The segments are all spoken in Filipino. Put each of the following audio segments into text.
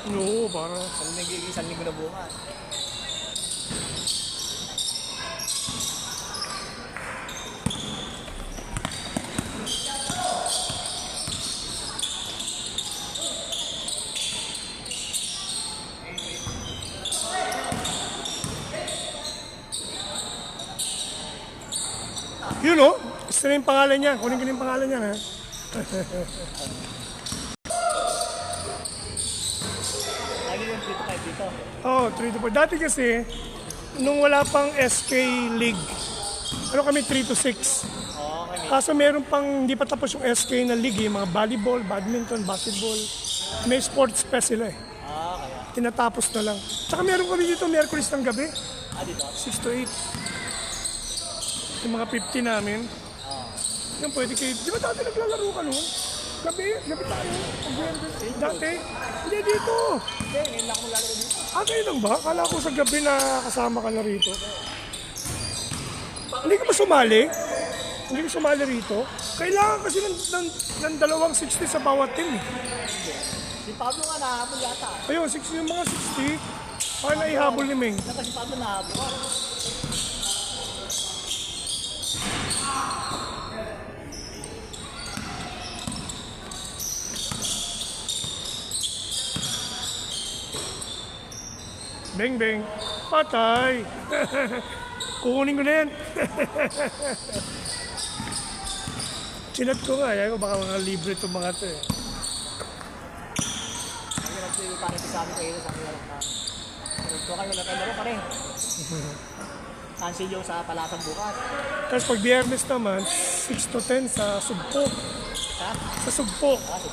No, para. Isang linggo na bukas. Yun o. Gusto na yung pangalan niya. Kunin ko na yung pangalan niya, ha? Lagi yung 3-5 dito. Oo, 3 to 4. Dati kasi, nung wala pang SK League, ano kami, 3 to 6. Okay. Kaso meron pang hindi pa tapos yung SK na league, yung mga volleyball, badminton, basketball. May sports pa sila eh. Kaya. Tinatapos na lang. Tsaka meron kami dito, Miyerkules ng gabi, Dito. 6 to 8. Yung mga 50 namin. Yung pwede kayo, di ba dati naglalaro ka noon? Gabi tayo. Dati, hindi dito. Hindi, ngayon lang ako maglalaro dito. Kayo lang ba? Kala ko sa gabi na kasama ka na rito. Hindi ka ba sumali? Hindi ka sumali rito? Kailangan kasi ng 260 sa bawat team. Si Pablo nga nahabol yata. Ayun, 60 yung mga 60. Paano naihabol ni Meng? Si Pablo nahabol. Beng, beng. Patay. Kukunin ko na yan. Chinat ko nga. Ayaw ko baka mga libre itong mga ito eh. Ang hirap yung parang sa amin kayo sa hirap na. Ito kayo nakalaro pa rin. Cancel yung sa Palasang bukas. Tapos pag biyernes naman, 6 to 10 sa Sugpo. Ha? Sa Sugpo. Sige.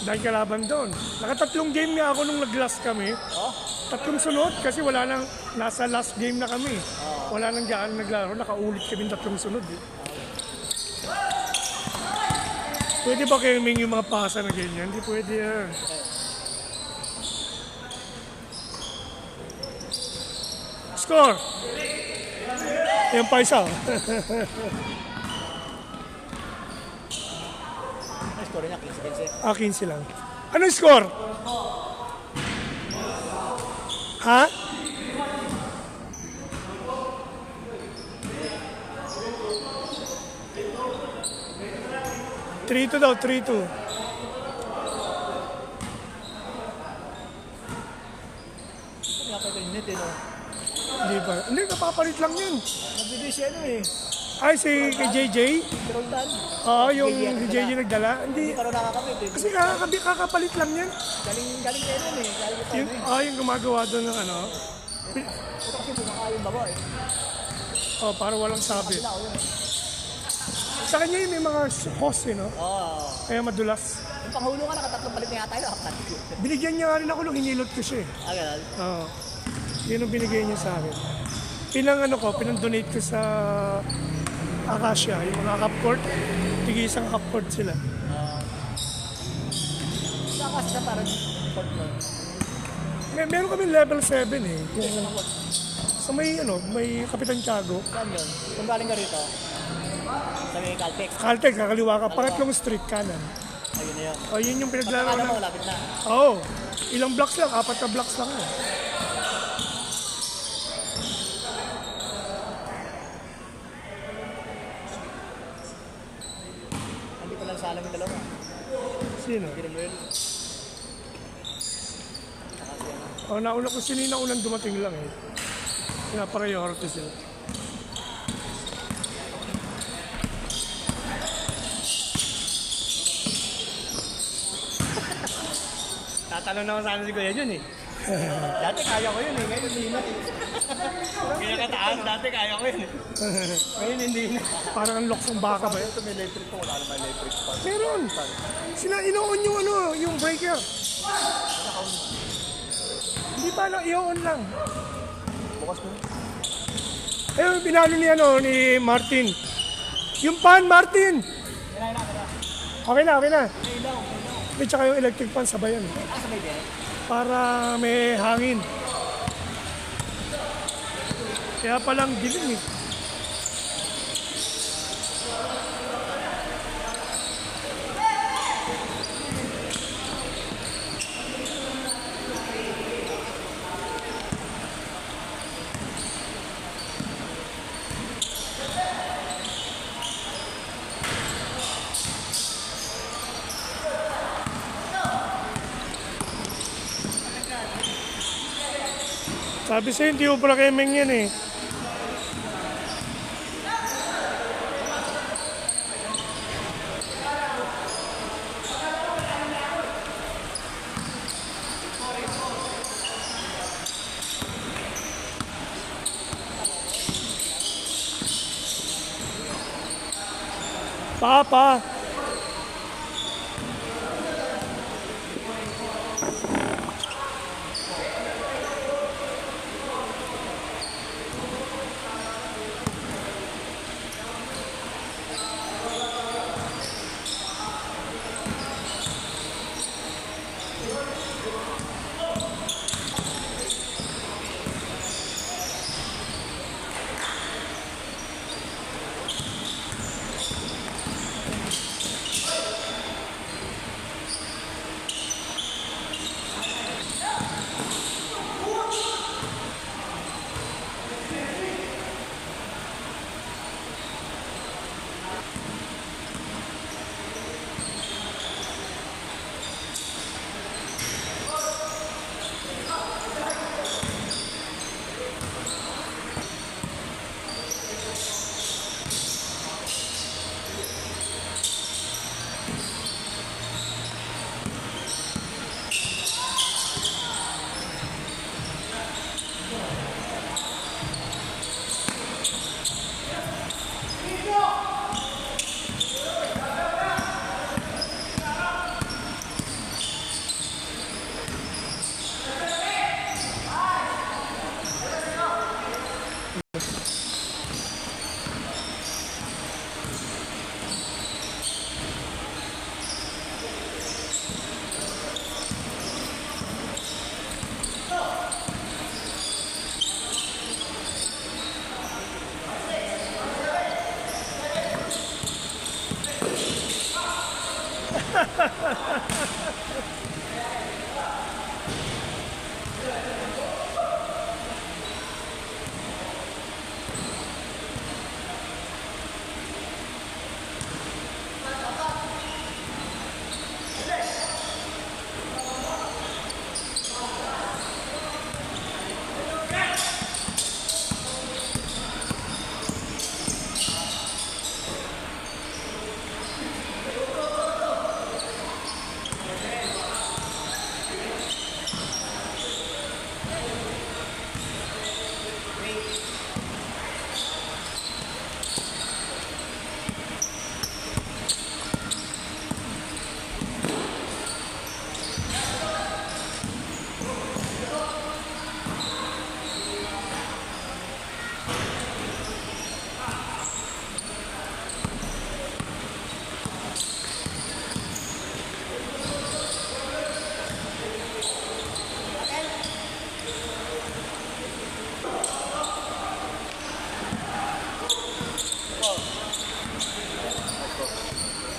Dahil kalaban doon. Nakatatlong game nga ako nung nag-last kami. Oh? Tatlong sunod kasi wala nang, nasa last game na kami. Wala nang gaan naglaro, nakaulit kami tatlong sunod eh. Pwede ba kayo Ming yung mga pasa na ganyan? Hindi pwede yan. Score! Yan pa isa. Ang score niya, 15-15. 15 lang. Ano yung score? Ha? Three to daw, 3-2. Kaya pa ito yung net eh, no? Hindi pa. Hindi, napapalit lang yun. Nagbibigay siya ano eh. Ay, si kay JJ? Si Roldan. Oo, yung si JJ nagdala. Hindi. Hindi pa rin nakakapit eh. Kasi kakapalit lang yan. Galing kayo nun eh. Galing ko Yung, yung gumagawa doon ng ano. ito kasi bumaka yung baba eh. Oh, para walang sabi. Sila ako yun eh. Sa kanya yun, may mga host eh, no? Oo. Kaya madulas. Yung panghulo nga, nakatatlong palit na yata yun. Binigyan niya nga rin ako nung hinilot ko siya eh. Ganun. Oo. Yun ang binigay niya sa akin. Pinang-donate ko sa Acacia, yung mga cup court. Tigi isang cup court sila. Saka sa parang court mo. Meron kami level 7 eh. Sa may Kapitan Tiago. Saan yun? Kung galing ka rito, sa may Caltex. Caltex, kakaliwa ka. Pangatlong street kanan. Ayun na yun. O, yun yung pinaglaro Ano mo, na. lapit na. Oo. Ilang blocks lang? 4 na blocks lang. Eh. Hindi ko lang sa alam yung dalawa. Sino? Gilmuel. O, nauna ko sino yung naunang dumating lang eh. Pina-priority sila. Tatanong naman sana si Kuya Jun eh. Dati kaya ko yun eh, ngayon hindi na. Kaya kataas, dati kaya ko yun eh. Ngayon hindi na. Parang ang loks ng baka ba yun? Ito may electric po, wala naman electric pa. Meron. Sila ino-on yung breaker. Hindi pa lang, i-on lang. Bukas mo. Ayun, pinalo ni Martin. Yung pan, Martin! Okay na. At saka yung electric fan, sabayan. Sabay din. Para may hangin. Kaya palang dilim eh. Sabi sa'yo, hindi ubra kemeng yan eh. Papa.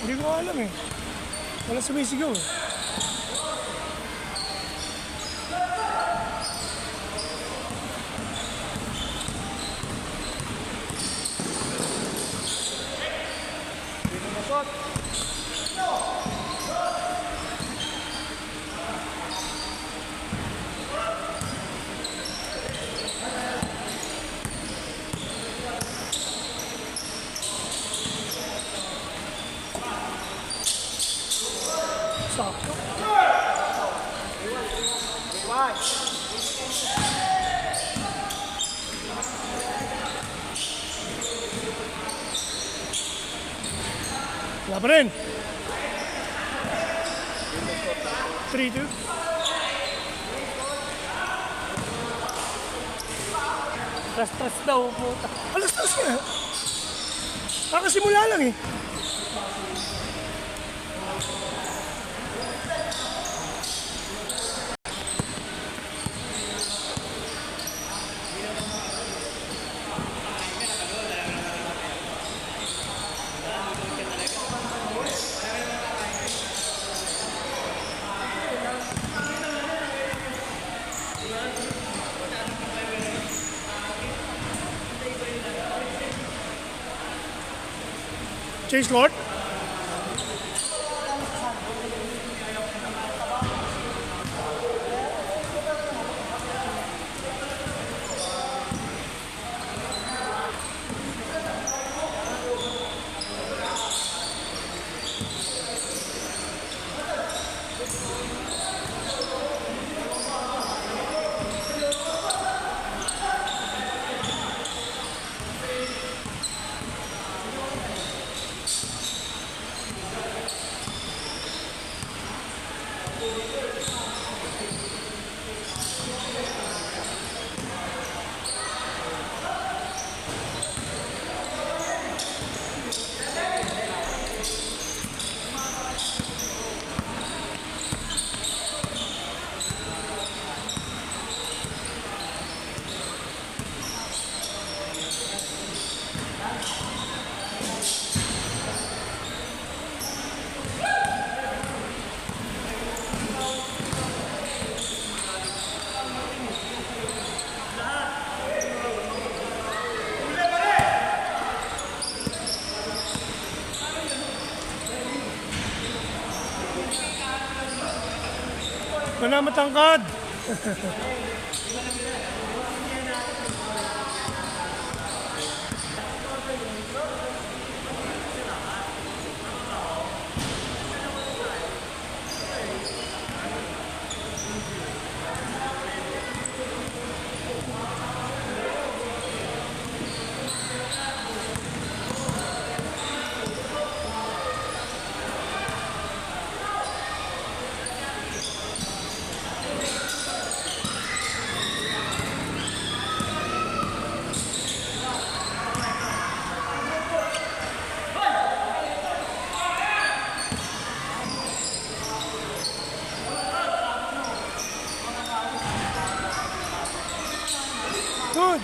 Hindi ko alam eh. Wala sumisigaw eh. Sakto. Wala pa rin. 3-2. Tras-tras daw po. Alas-tas nga. Kakasimula lang eh. Chase Lord. Wala matangkad. Good.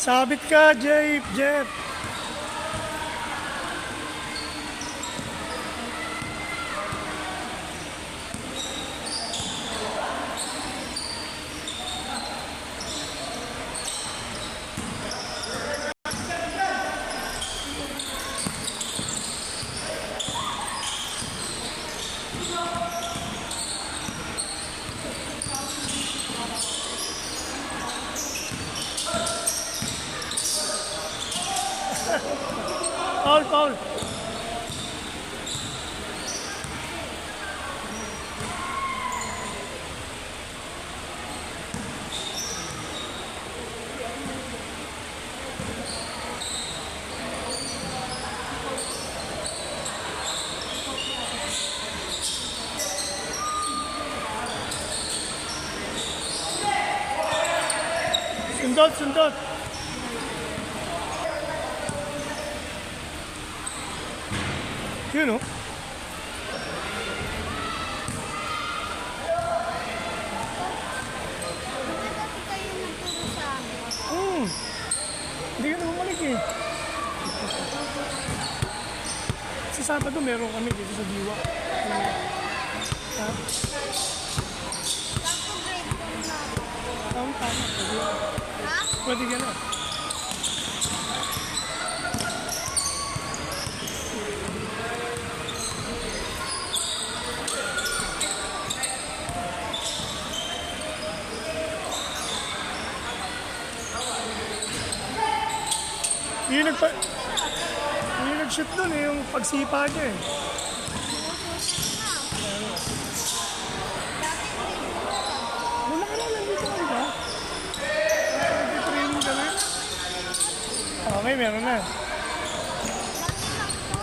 Sabit ka, Jeff. Foul. Sundot. Yun o. Kayo nagturo sa amin. Hindi ka na bumalik eh. Sa Sabado meron kami dito sa Diwa. Sampo grade ko na. Tama. Ha? Pwede ka na. Yung nag-shoot nun eh, yung pagsipa niya eh. Okay, meron na. Laki lang to.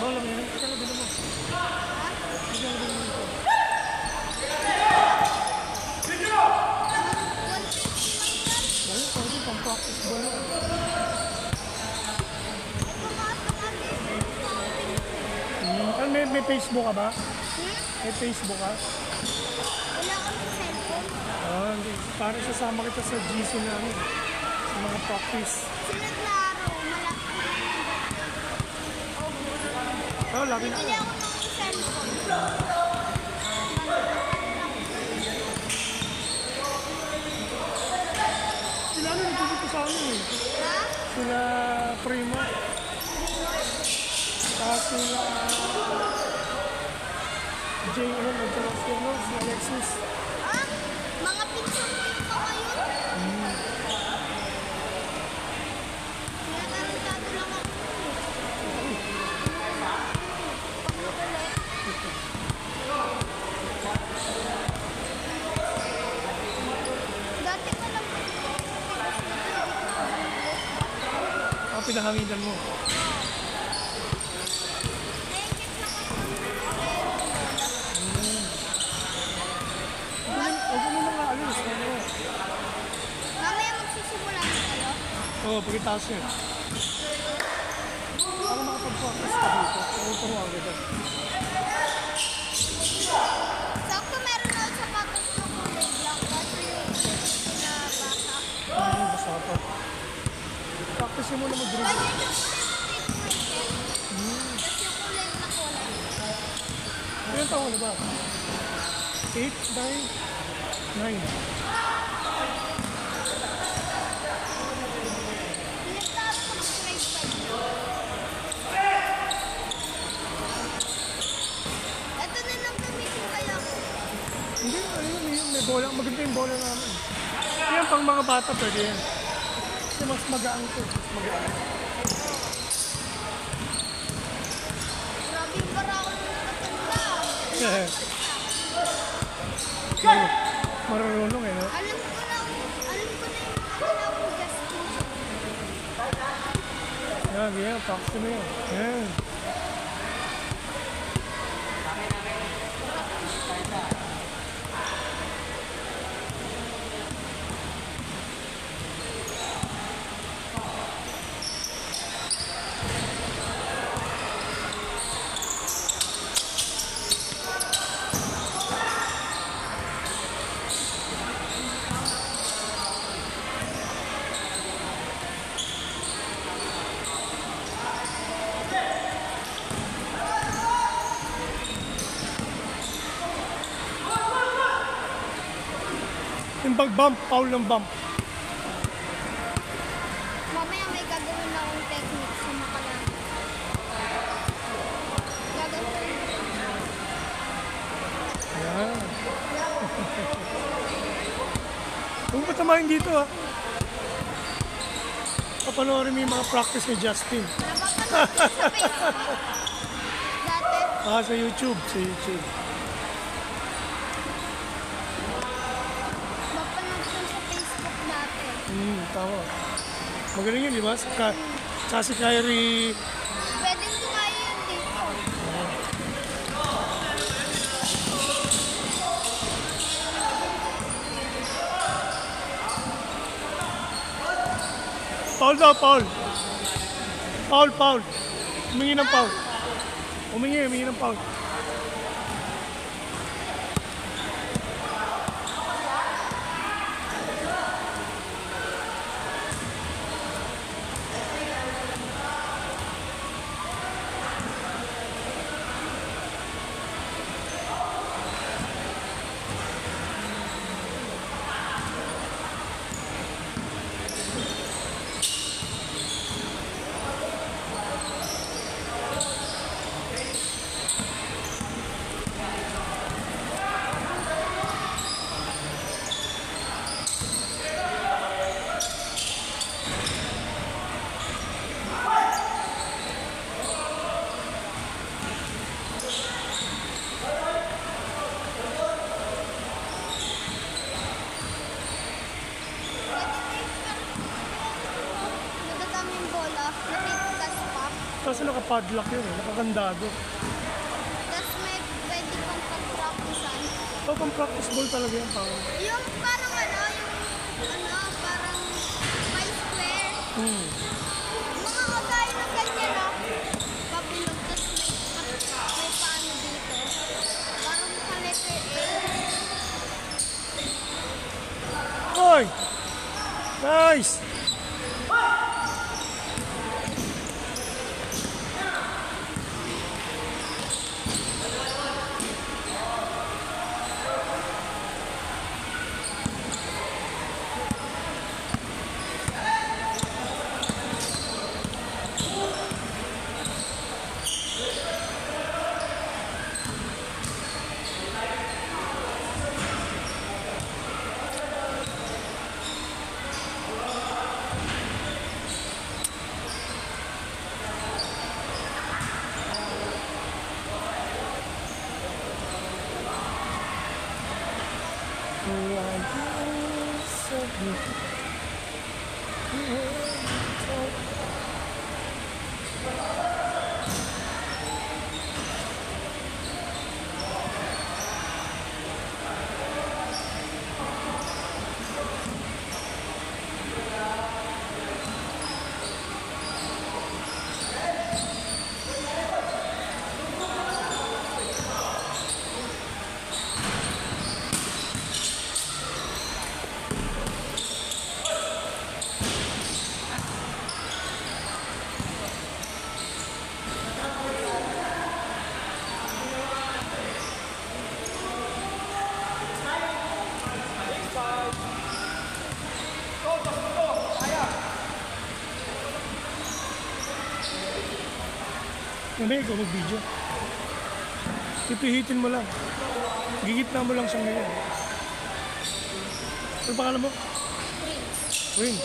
Bola mo yan. Kaya bilhin mo. Ayun, pwede pang practice ball. Ano, may Facebook ka ba? May Facebook ka? Wala kami cellphone. Ah, hindi. Para sasama kita sa GC namin. Sa mga practice. Sila klaro, malaki. Oh, lagi na. Bili ako ng cellphone. Sila ano nagpupunta sa amin eh. Ha? Sila Primo. Saka sila Jay, ano, nagtalasyon, no? Si Alexis. Ha? Mga pinsan-pinsan kayo? Tinatarantado lang ako. Dati ko lang Ang pinahanginan mo. naingit lang ako. Huwag mo nang aalis. Ano? Mamaya magsisimula na kayo. Oo, pagkitaas yun. Para makapag-focus ka dito. Oo, turuan kita. Sakto meron ako sapatos na kulay black. Kaso yung na basa. Basta pa. Practice mo na mag-dribble. Pwede yung Tapos yung kulay na kulay. Ilan taon na ba? 8, 9, 9. Pinagtapos ko mag-grade 5. Ito na lang gamitin kaya ko. Hindi, ano yun, may bola. Maganda yung bola namin. Yan, pang mga bata pwede yan. Kasi mas magaan to. Mas magaan. Grabe yung bara ako ng matanda. Marunong eh, no? Alam ko na yung mga Justin. Yan, yan. Practice mo yan. Yan. Yung pag-bump, foul ng bump. Mamaya may gagawin na akong technique sa makalan. Gagawin. Yan. Huwag mo tamahin dito ah. Papanoorin mo yung mga practice ni Justin. Napapanood ko sa Facebook. Dati. Sa YouTube. Sa YouTube. Napapanood ko sa Facebook dati. Tama. Magaling yun, di ba? Sa si Kyrie. Pwedeng kumain yun dito. Paul daw, Paul. Foul, foul. Humingi ng foul. Humingi ng foul. Nagagaming bola, natikas pa. Kasi nakapadlock yun eh. Nakagandado. Tapos may pwede kang pag-practicean. Ito pang practice ball talaga yan. Parang. Yung parang parang may square. Mga kagaya ng ganyan pabilog, tapos may paano dito. Parang sa letter A. Oy! Nice! Hindi, ikaw mag-video. Ipihitin mo lang. Gigitna mo lang siyang ngayon. Ano pangalan mo? Wings.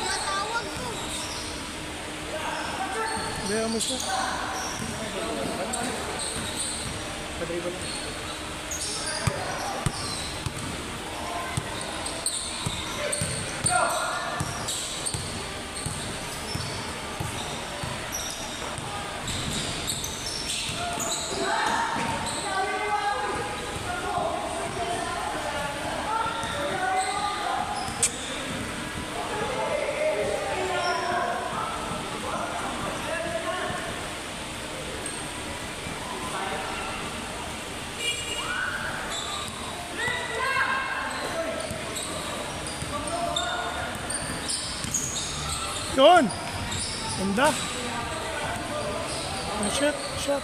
Matawag ko. Bayaran mo siya. Pa-dribble. Yun! Ganda! Shot, shot.